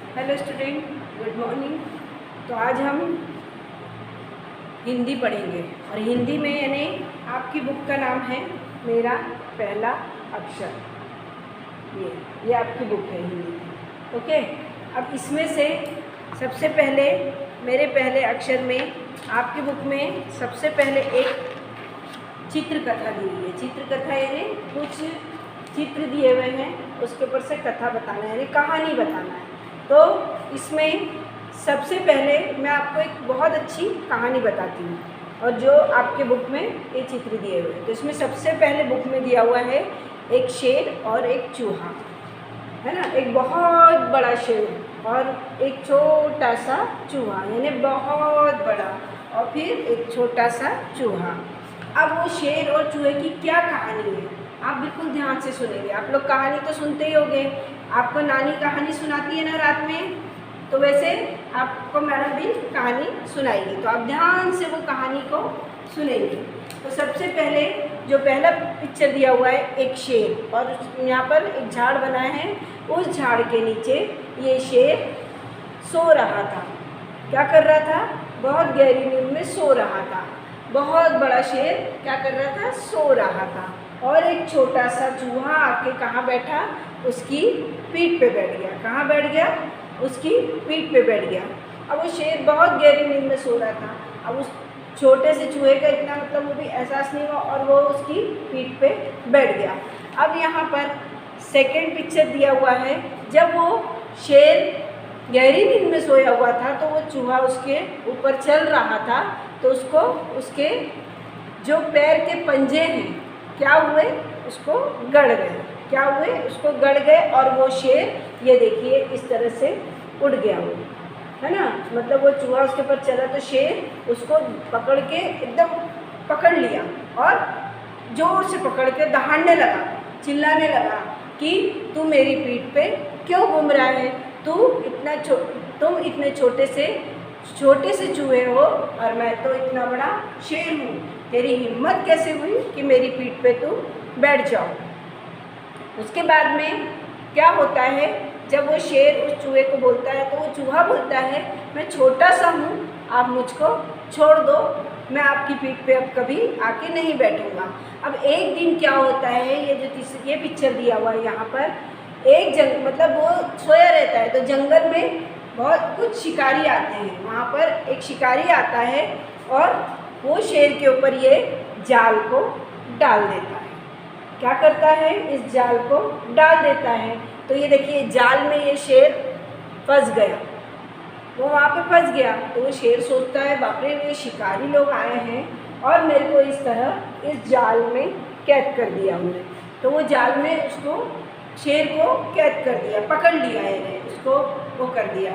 Hello student, good morning. तो आज हम हिंदी पढ़ेंगे और हिंदी में यानी आपकी बुक का नाम है मेरा पहला अक्षर। ये आपकी बुक है हिंदी की। ओके, अब इसमें से सबसे पहले मेरे पहले अक्षर में आपकी बुक में सबसे पहले एक चित्र कथा दी हुई है। चित्र कथा यानी कुछ चित्र दिए हुए हैं, उसके ऊपर से कथा बताना है यानी कहानी बताना है। तो इसमें सबसे पहले मैं आपको एक बहुत अच्छी कहानी बताती हूँ और जो आपके बुक में ये चित्र दिए हुए हैं। तो इसमें सबसे पहले बुक में दिया हुआ है एक शेर और एक चूहा, है ना। एक बहुत बड़ा शेर और एक छोटा सा चूहा यानी बहुत बड़ा, और फिर एक छोटा सा चूहा। अब वो शेर और चूहे की क्या कहानी है आप बिल्कुल ध्यान से सुनेंगे। आप लोग कहानी तो सुनते ही होंगे, आपको नानी कहानी सुनाती है ना रात में, तो वैसे आपको मैडम भी कहानी सुनाएगी। तो आप ध्यान से वो कहानी को सुनेंगे। तो सबसे पहले जो पहला पिक्चर दिया हुआ है एक शेर, और यहाँ पर एक झाड़ बना है, उस झाड़ के नीचे ये शेर सो रहा था। क्या कर रहा था? बहुत गहरी नींद में सो रहा था। बहुत बड़ा शेर क्या कर रहा था? सो रहा था। और एक छोटा सा चूहा आके कहाँ बैठा? उसकी पीठ पे बैठ गया। कहाँ बैठ गया? उसकी पीठ पे बैठ गया। अब वो शेर बहुत गहरी नींद में सो रहा था। अब उस छोटे से चूहे का इतना मतलब वो भी एहसास नहीं हुआ और वो उसकी पीठ पे बैठ गया। अब यहाँ पर सेकंड पिक्चर दिया हुआ है, जब वो शेर गहरी नींद में सोया हुआ था तो वो चूहा उसके ऊपर चल रहा था, तो उसको उसके जो पैर के पंजे हैं क्या हुए? उसको गड़ गए। क्या हुए? उसको गड़ गए और वो शेर ये देखिए इस तरह से उड़ गया वो, है ना। मतलब वो चूहा उसके ऊपर चला तो शेर उसको पकड़ के एकदम पकड़ लिया और जोर से पकड़ के दहाड़ने लगा, चिल्लाने लगा कि तू मेरी पीठ पे क्यों घूम रहा है? तुम इतने छोटे से चूहे हो और मैं तो इतना बड़ा शेर हूँ। तेरी हिम्मत कैसे हुई कि मेरी पीठ पे तू बैठ जाओ? उसके बाद में क्या होता है, जब वो शेर उस चूहे को बोलता है तो वो चूहा बोलता है मैं छोटा सा हूँ, आप मुझको छोड़ दो, मैं आपकी पीठ पे अब कभी आके नहीं बैठूंगा। अब एक दिन क्या होता है, ये पिक्चर दिया हुआ है यहाँ पर, मतलब वो सोया रहता है तो जंगल में बहुत कुछ शिकारी आते हैं। वहाँ पर एक शिकारी आता है और वो शेर के ऊपर ये जाल को डाल देता है। क्या करता है? इस जाल को डाल देता है। तो ये देखिए जाल में ये शेर फंस गया, वो वहाँ पे फंस गया। तो वो शेर सोचता है बाप रे, ये शिकारी लोग आए हैं और मेरे को इस तरह इस जाल में कैद कर दिया उन्होंने। तो वो जाल में उसको शेर को कैद कर दिया, पकड़ लिया है उसको, वो कर दिया।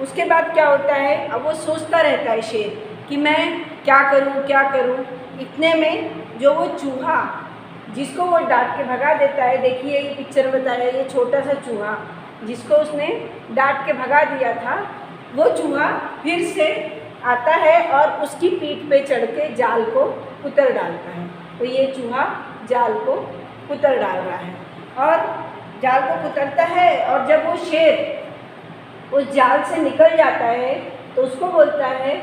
उसके बाद क्या होता है, अब वो सोचता रहता है शेर कि मैं क्या करूं। इतने में जो वो चूहा जिसको वो डांट के भगा देता है, देखिए ये पिक्चर बताया, ये छोटा सा चूहा जिसको उसने डांट के भगा दिया था, वो चूहा फिर से आता है और उसकी पीठ पे चढ़ के जाल को कुतर डालता है। तो ये चूहा जाल को कुतर डाल रहा है और जाल को कुतरता है, और जब वो शेर उस जाल से निकल जाता है तो उसको बोलता है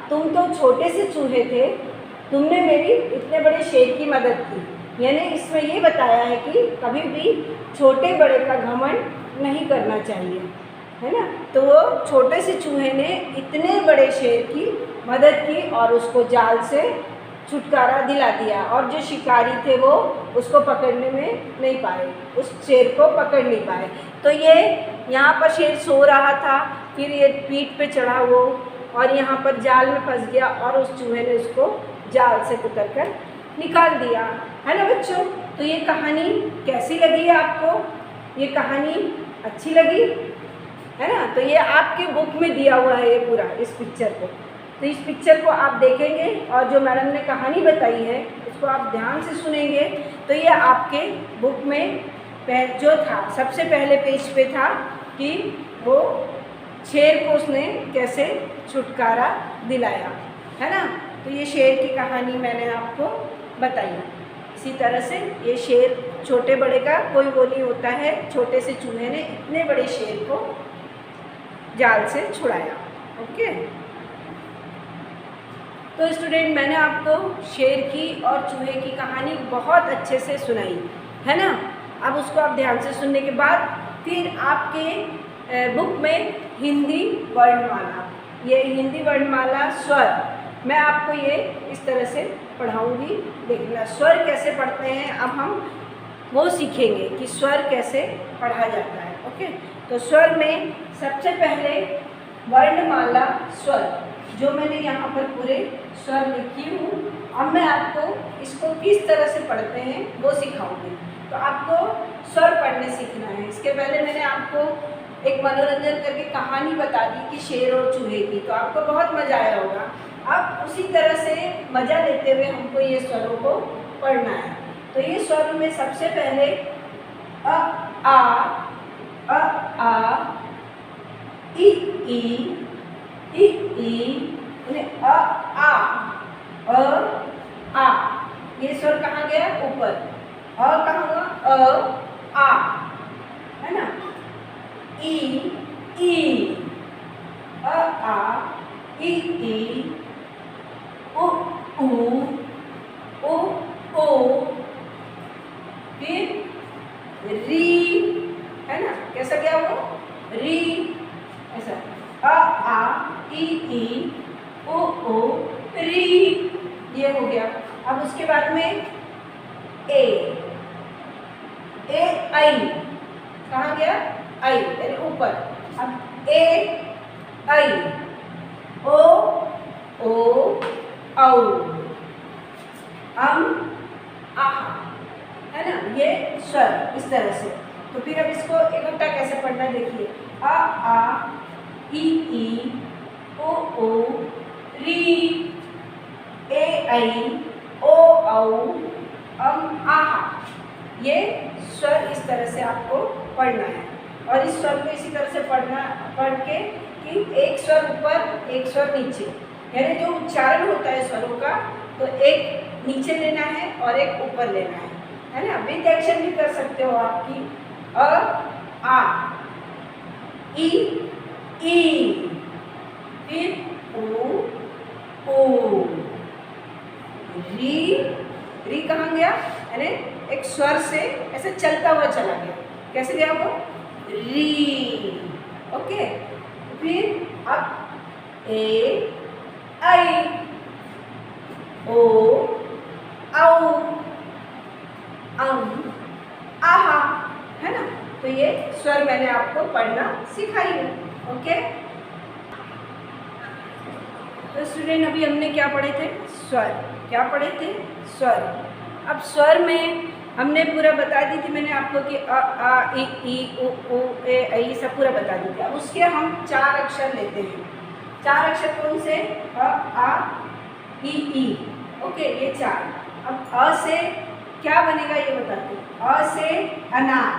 तुम तो छोटे से चूहे थे, तुमने मेरी इतने बड़े शेर की मदद की। यानी इसमें ये बताया है कि कभी भी छोटे बड़े का घमंड नहीं करना चाहिए, है ना। तो वो छोटे से चूहे ने इतने बड़े शेर की मदद की और उसको जाल से छुटकारा दिला दिया, और जो शिकारी थे वो उसको पकड़ने में नहीं पाए, उस शेर को पकड़ नहीं पाए। तो ये यहाँ पर शेर सो रहा था, फिर ये पीठ पे चढ़ा वो और यहाँ पर जाल में फंस गया और उस चूहे ने उसको जाल से कुतर कर निकाल दिया, है ना बच्चों। तो ये कहानी कैसी लगी आपको? ये कहानी अच्छी लगी, है ना। तो ये आपके बुक में दिया हुआ है ये पूरा इस पिक्चर को। तो इस पिक्चर को आप देखेंगे और जो मैडम ने कहानी बताई है उसको आप ध्यान से सुनेंगे। तो ये आपके बुक में जो था सबसे पहले पेज पे था कि वो शेर को उसने कैसे छुटकारा दिलाया, है ना। तो ये शेर की कहानी मैंने आपको बताई। इसी तरह से ये शेर छोटे बड़े का कोई वो नहीं होता है, छोटे से चूहे ने इतने बड़े शेर को जाल से छुड़ाया। ओके, तो स्टूडेंट मैंने आपको शेर की और चूहे की कहानी बहुत अच्छे से सुनाई है ना। अब उसको आप ध्यान से सुनने के बाद फिर आपके बुक में हिंदी वर्णमाला, ये हिंदी वर्णमाला स्वर मैं आपको ये इस तरह से पढ़ाऊंगी। देखना स्वर कैसे पढ़ते हैं, अब हम वो सीखेंगे कि स्वर कैसे पढ़ा जाता है। ओके, तो स्वर में सबसे पहले वर्णमाला स्वर जो मैंने यहाँ पर पूरे स्वर लिखी हूँ, अब मैं आपको इसको किस तरह से पढ़ते हैं वो सिखाऊंगी। तो आपको स्वर पढ़ने सीखना है। इसके पहले मैंने आपको एक मनोरंजन करके कहानी बता दी कि शेर और चूहे की, तो आपको बहुत मज़ा आया होगा। अब उसी तरह से मज़ा लेते हुए हमको ये स्वरों को पढ़ना है। तो ये स्वर में सबसे पहले अ आ इ ई अ आ, ये स्वर कहाँ गया? ऊपर। अ कहाँ हुआ? आ, है ना। ई आ ई उ ओ फिर री, है ना। कैसा गया वो? री, ऐसा आ ई ओ री, ये हो गया। अब उसके बाद में ए आई, कहाँ गया? आई यानी ऊपर। अब ए आई ओ औ आहा, है ना। ये स्वर इस तरह से। तो फिर अब इसको इकट्ठा कैसे पढ़ना देखिए। आ ई ओ री, ए आई ओ औ आहा, ये स्वर इस तरह से आपको पढ़ना है। और इस स्वर को इसी तरह से पढ़ के कि एक स्वर ऊपर एक स्वर नीचे, यानी जो उच्चारण होता है स्वरों का, तो एक नीचे लेना है और एक ऊपर लेना है ना। विद एक्शन भी कर सकते हो आपकी। आ ई फिर ओ री कहाँ गया? यानी एक स्वर से ऐसे चलता हुआ चला गया। कैसे गया वो? री। ओके, फिर अब ए आई ओ औ आहा, है ना। तो ये स्वर मैंने आपको पढ़ना सिखाई है। ओके, तो स्टूडेंट अभी हमने क्या पढ़े थे? स्वर। क्या पढ़े थे? स्वर। अब स्वर में हमने पूरा बता दी थी मैंने आपको कि आ ई उ ए ऐ सब पूरा बता दी थी। अब उसके हम 4 अक्षर लेते हैं। 4 अक्षर कौन से? आ ई। ओके, ये 4। अब अ से क्या बनेगा ये बताते हैं। अ से अनार,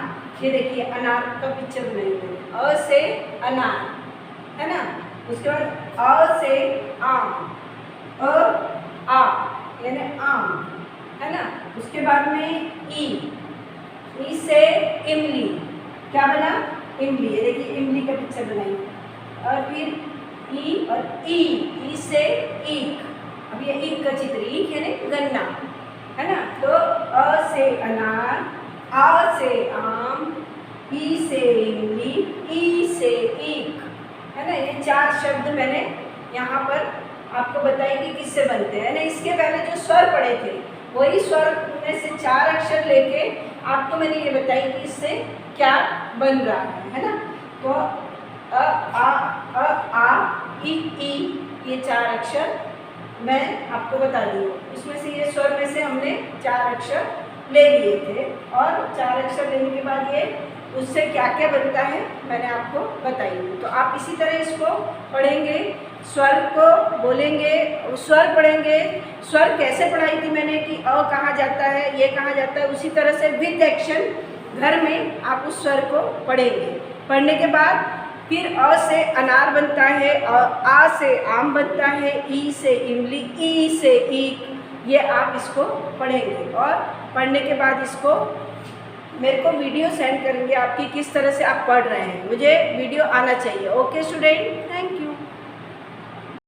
ये देखिए अनार का पिक्चर बनाई मैंने। अ से अनार, है ना। उसके बाद अ से आम, आ यानी आम, है ना। उसके बाद में ई से इमली, क्या बना? इमली। ये देखिए इमली का पिक्चर बनाई। और फिर ई और ई से ईख। अब ये ईख का चित्र, ईख यानी गन्ना, है ना। तो अ से अनार, आ से आम, ई से इमली, ई से ईख, है ना। ये 4 शब्द मैंने यहाँ पर आपको बताई कि किससे बनते हैं ना। इसके पहले जो स्वर पढ़े थे वही स्वर में से 4 अक्षर लेके आपको मैंने ये बताई कि इससे क्या बन रहा है ना। तो आ ई ये 4 अक्षर मैं आपको बता दी हूँ। इसमें से ये स्वर में से हमने 4 अक्षर ले लिए थे, और 4 अक्षर लेने के बाद ये उससे क्या क्या बनता है मैंने आपको बताई हूँ। तो आप इसी तरह इसको पढ़ेंगे, स्वर को बोलेंगे, स्वर पढ़ेंगे। स्वर कैसे पढ़ाई थी मैंने कि अ कहाँ जाता है, ये कहाँ जाता है, उसी तरह से विद एक्शन घर में आप उस स्वर को पढ़ेंगे। पढ़ने के बाद फिर अ से अनार बनता है, आ से आम बनता है, ई से इमली, ई से ईख, ये आप इसको पढ़ेंगे। और पढ़ने के बाद इसको मेरे को वीडियो सेंड करेंगे आपकी किस तरह से आप पढ़ रहे हैं, मुझे वीडियो आना चाहिए। Okay student, thank you.